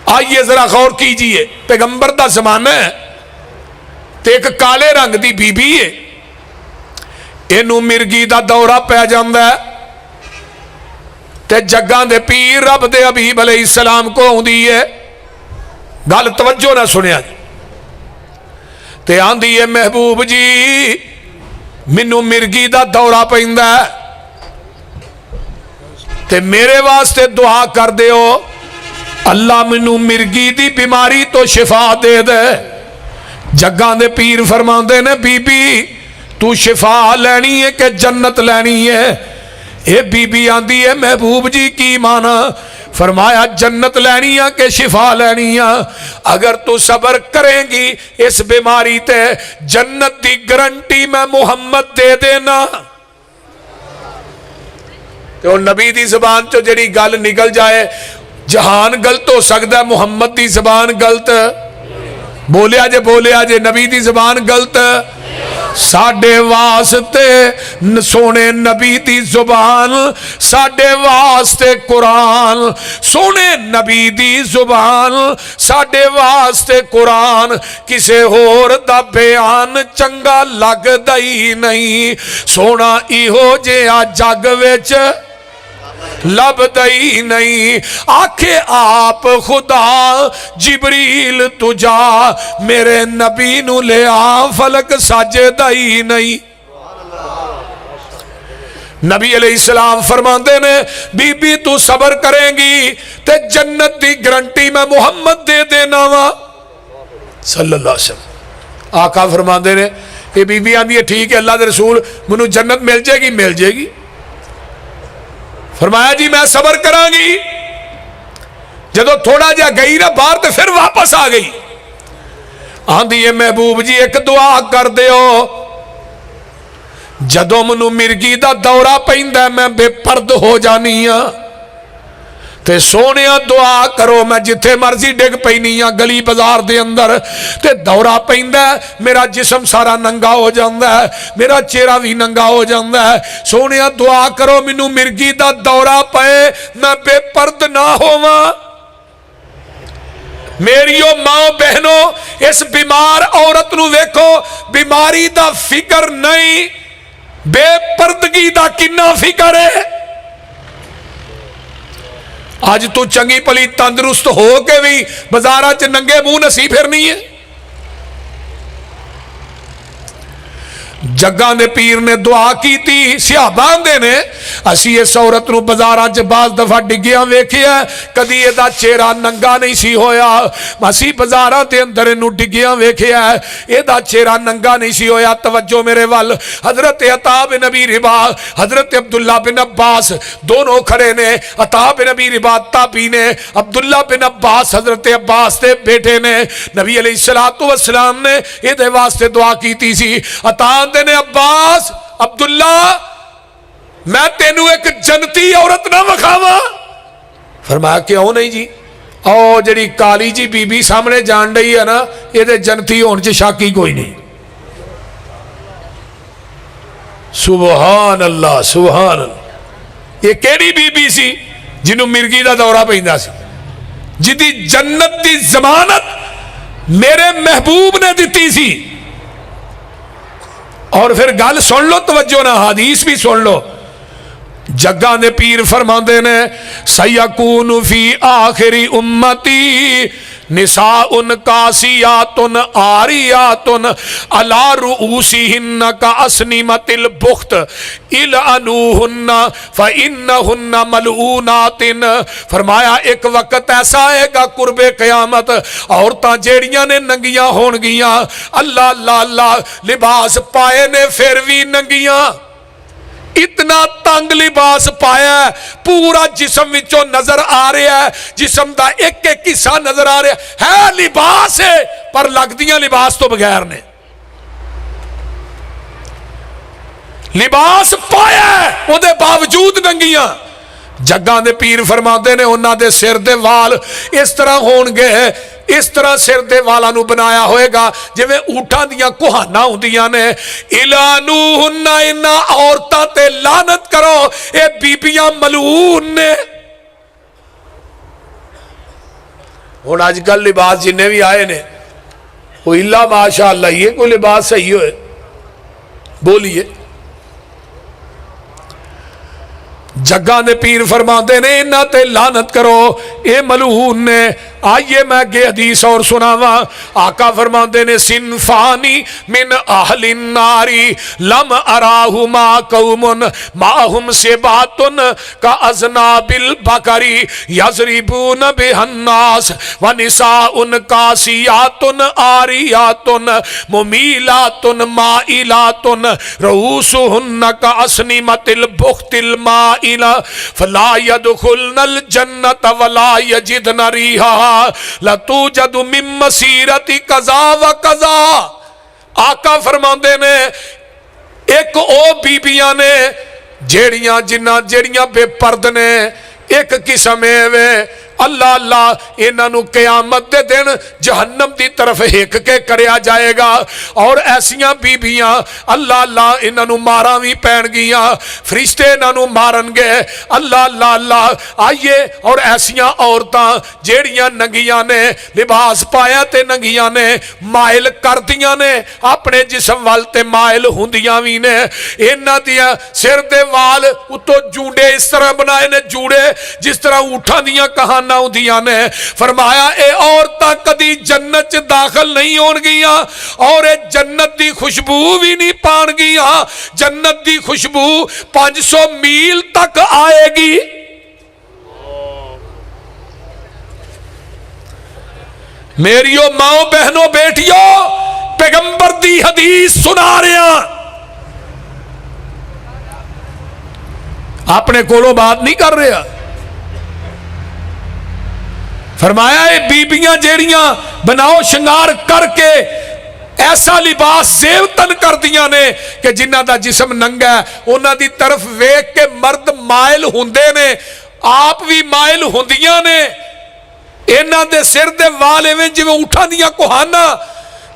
आइए जरा गौर कीजिए, पैगंबर का जमाना है तो एक काले रंग की बीबी है, इनू मिर्गी का दौरा पै जाता है ते जग्गां दे पीर रब दे हबीब अलैहिस्सलाम को आउंदी है। गल तवज्जो ना सुनिया जी, ते आंदी है महबूब जी मैनू मिर्गी का दौरा पैंदा है ते मेरे वास्ते दुआ कर दिओ, अल्लाह मैनू मिर्गी की बीमारी तो शिफा दे दे। जग्गां दे पीर फरमांदे ने बीबी तू शिफा लैनी है कि जन्नत लैनी है? ये बीबी आंदी है महबूब जी की माना? फरमाया जन्नत लैनी है कि शिफा लैनी है? अगर तू सबर करेंगी इस बीमारी ते जन्नत की गारंटी मैं मुहम्मद दे देना। तो नबी की जबान चो जिहड़ी गल निकल जाए, जहान गलत हो सकता, मुहम्मद की जबान गलत बोलिया जे नबी की जबान गलत। साडे वास्ते सोने नबी की जुबान, साडे वास्ते कुरान, सोने नबी की जुबान, साडे वास्ते कुरान, किसे होर दा बयान चंगा लगदा ही नहीं। सोना इहो जिहा जग विच लभदा ही नहीं। आखे आप खुदा जिबरील तुझा मेरे नबी नू ले आ, फलक सजदा ही नहीं। नबी अलैहिस्सलाम फरमाते ने बीबी तू सबर करेंगी ते जन्नत की गारंटी मैं मुहम्मद दे देना वा सल्लल्लाहु अलैहि वसल्लम। आका फरमाते ने ये बीबी आंदी है ठीक है अल्लाह दे रसूल मैनू जन्नत मिल जाएगी? मिल जाएगी। फरमाया जी मैं सबर करांगी। जदों थोड़ा जा गई ना बाहर तो फिर वापस आ गई। आंदी है महबूब जी एक दुआ कर दिओ, जदों मैनू मिर्गी का दौरा पैंदा मैं बेपर्द हो जानी हाँ ते सोनिया दुआ करो मैं जिथे मर्जी डिग पैनी हाँ गली बाजार दे अंदर ते दौरा पैंदा मेरा जिस्म सारा नंगा हो जाता है, मेरा चेहरा भी नंगा हो जाता है। सोनिया दुआ करो मैनू मिर्गी का दौरा पे मैं बेपर्द ना होवां। मेरियो मां बहनों इस बीमार औरत नू वेखो, बीमारी का फिक्र नहीं बेपर्दगी का किन्ना फिक्र है। अज तू चंगी भली तंदुरुस्त हो के भी बाजारा च नंगे मुंह नसी फिरनी है। जग्गां दे पीर ने दुआ की थी, सिहाबा आंदे ने असी इस औरत नू बाजारां च बाज दफा डिग्गिया वेखिया, कदी इहदा चेहरा नंगा नहीं सी होया। असी बाजारां दे अंदर इनू डिग्गिया वेखिया, इहदा चेहरा नंगा नहीं सी होया। तवज्जो मेरे वल, हजरत अता बिन अबी रिबा, हजरत अब्दुल्ला बिन अब्बास दोनों खड़े ने। अता बिन अबी रिबा ताबी ने, अब्दुल्ला बिन अब्बास हजरत अब्बास दे बेटे ने। नबी अलैहिस्सलातु वस्सलाम ने इहदे वास्ते दुआ कीती सी। अता ने अब्बास अब्दुल्ला मैं तेनू एक जनती औरत ना विखावा? फरमाया क्यों नहीं जी? ओ जड़ी काली जी बीबी सामने जान रही है ना, ये जनती होने च शक ही कोई नहीं। सुभान अल्लाह सुभान अल्लाह। ये केड़ी बीबी सी जिन्हों मिर्गी का दौरा पैंदा सी, जिदी जन्नत की जमानत मेरे महबूब ने दी सी। और फिर गल सुन लो, तवज्जो ना, हदीस भी सुन लो। जग्गां दे पीर फरमांदे ने सयकून फी आखिरी उम्मती निसाउन कासियातुन आरियातुन अला रुऊसिहिन्न का अस्निमतिल बुख्त इलअनुहुन्ना फइन्नहुन्ना मलऊनातिन। फरमाया एक वक्त ऐसा आएगा कुर्बे कयामत, औरतां जेड़ियां ने नंगियां होणगियां, अल्लाह अल्लाह अल्लाह लिबास पाए ने फिर भी नंगियां। इतना तंग लिबास पाया पूरा जिस्म विचों नजर आ रहा है, जिस्म का एक एक हिस्सा नजर आ रहा है लिबास है पर लगदियां लिबास तो बगैर ने। लिबास पाया उहदे बावजूद नंगियां। जग्गां दे पीर फरमाते ने उन्हां दे सिर दे वाल इस तरह होणगे, इस तरह सिर दे वालों नू बनाया होएगा जिवें ऊंटां दियां कुहाना हुंदियां ने। इलानूहुन्ना इन्ना औरतां ते लानत करो, ये बीबियां मलून ने। हुण अजकल लिबास जिन्ने भी आए ने वो इला माशा अल्लाह ही है, कोई लिबास सही होए बोलिए। जग्गा ने पीर फरमाते ने इन्हां ते लानत करो ये मलून ने। आइए मैं अगे हदीस और सुनावा। आका फरमाते ने सिनफानी मिन अहलिन नारी लम अराहुमा कौमुन माहुम सिबातुन का अज़नाबिल बकरी यज़रिबून बिहन्नास व निसाउन कासियातुन आरियातुन मुमीलातुन माइलातुन रऊसुहुन्न का अस्निमतिल बुख्तिल माइला फला यदखुलनल जन्नत वला यजिदन रिहा लतूजदु मिन मसीरति कज़ा व कज़ा। आका फरमाते ने एक ओ बीबियां ने जेड़ियां बेपर्द ने, एक किस्म वे अल्लाह अल्लाह इन्हों कयामत के दिन जहन्नम की तरफ हिक के करया जाएगा। और ऐसिया बीबियां अल्लाह अल्लाह इन्हों मारा भी पैणगियां, फरिश्ते इन्हों मारनगे अल्लाह अल्लाह अल्लाह। आइए और ऐसिया औरतां जेड़ियां नंगियां ने, लिबास पाया ते नंगियां ने, माइल करदियां ने अपने जिस्म वाल ते माइल हुंदियां भी ने। इन्हां दियां सिर दे वाल उत्तों जूंडे इस तरह बनाए ने, जूड़े जिस तरह ऊठां दियां कहानियां ने। फरमाया ए औरतां कदी जन्नत च दाखिल नहीं होणगियां और ए जन्नत दी खुशबू भी नहीं पाणगियां। जन्नत दी खुशबू 500 मील तक आएगी। मेरियो माओ बहनों बेटियों, पैगंबर दी हदीस सुना रहा, अपने कोलों बात नहीं कर रहा। फरमाया ये बीबियां जेड़ियां बनाओ श्रृंगार करके ऐसा लिबास जेवतन कर दियां ने कि जिन्हां दा जिस्म नंगा है, उन्हां दी तरफ वेख के मर्द माइल हुंदे ने, आप भी माइल हुंदियां ने। इन्हां दे सिर दे वाल इवें जिवें ऊठां दियां कोहाना।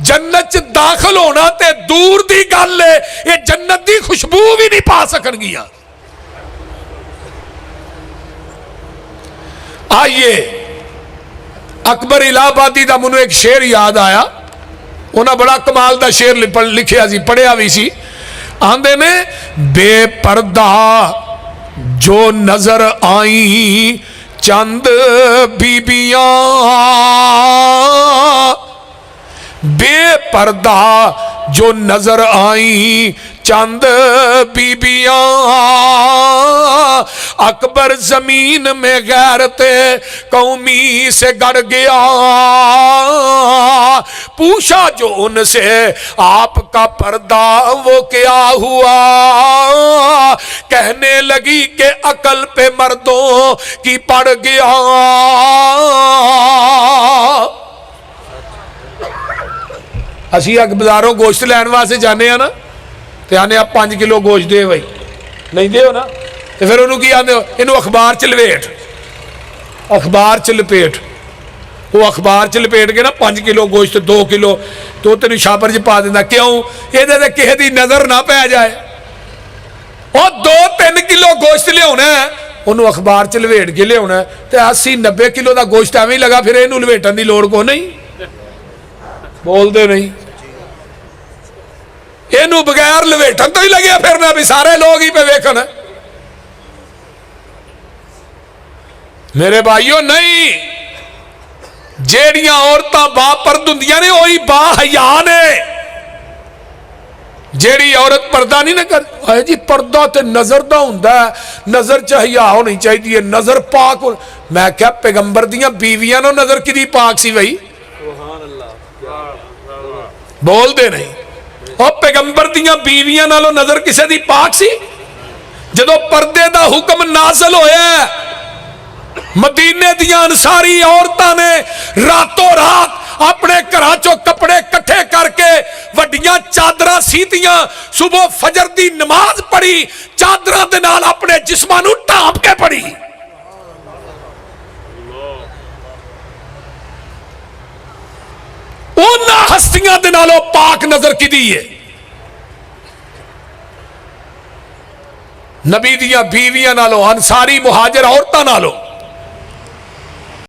जन्नत च दाखिल होना ते दूर दी गल है, ये जन्नत दी खुशबू भी नहीं पा सकणगियां। आइए अकबर इलाहाबादी का मैनू एक शेर याद आया, उन्हें बड़ा कमाल का शेर लिखिया सी, पढ़िया भी सी। आंदे ने बेपर्दा जो नजर आई चंद बीबियां, बेपर्दा जो नजर आई चंद बीबियां, अकबर जमीन में गैरते कौमी से गड़ गया। पूछा जो उनसे आपका पर्दा वो क्या हुआ, कहने लगी कि अकल पे मर्दों की पड़ गया। असी बाजारों गोश्त लैन वास्ते जाने ना, तो आने आप 5 किलो गोश्त दे भाई, नहीं दे ना, तो फिर उन्होंने की आते हो, इन्हों अखबार च लपेट, अखबार च लपेट। वो अखबार च लपेट के ना 5 किलो गोश्त 2 किलो तो तेन छापर च पा देना। क्यों? ये किसी की नज़र ना पै जाए। और 2-3 किलो गोश्त लिया उन्होंने अखबार च लपेट के लिया, तो 80-90 किलो का गोश्त एवं लगा, फिर इनू लपेटन की लोड़ को नहीं। बोलते नहीं, इनू बगैर लपेटन तो ही लगे फिरना भी सारे लोग ही पे वेखन। मेरे भाइयों नहीं, जेड़ियां औरतां बापर्द हुंदियां ने वही बाहया ने। जेड़ी औरत पर्दा नहीं ना कर, है जी पर्दा तो नजर दा हुंदा है, नजर च हया होनी चाहिए, नजर पाक हो। मैं क्या पैगंबर दियां बीवियां नो नजर किदी पाक सी भाई? बोलते नहीं। और पैगंबर दियां बीवियां नालों नजर किसे दी पाक सी? जदों पर्दे दा हुक्म नाज़िल होया, मदीने दियां अंसारी औरतां ने रातों रात अपने घरां चों कपड़े कट्ठे करके वड्डियां चादरां सीतियां, सुबह फजर दी नमाज पढ़ी, चादरां दे नाल अपने जिस्मां नूं ढांप के पढ़ी। उन्हां हस्तियां दे नालों पाक नजर किदी है? नबी दियां बीवियां नालों, अंसारी मुहाजिर औरतां नालों।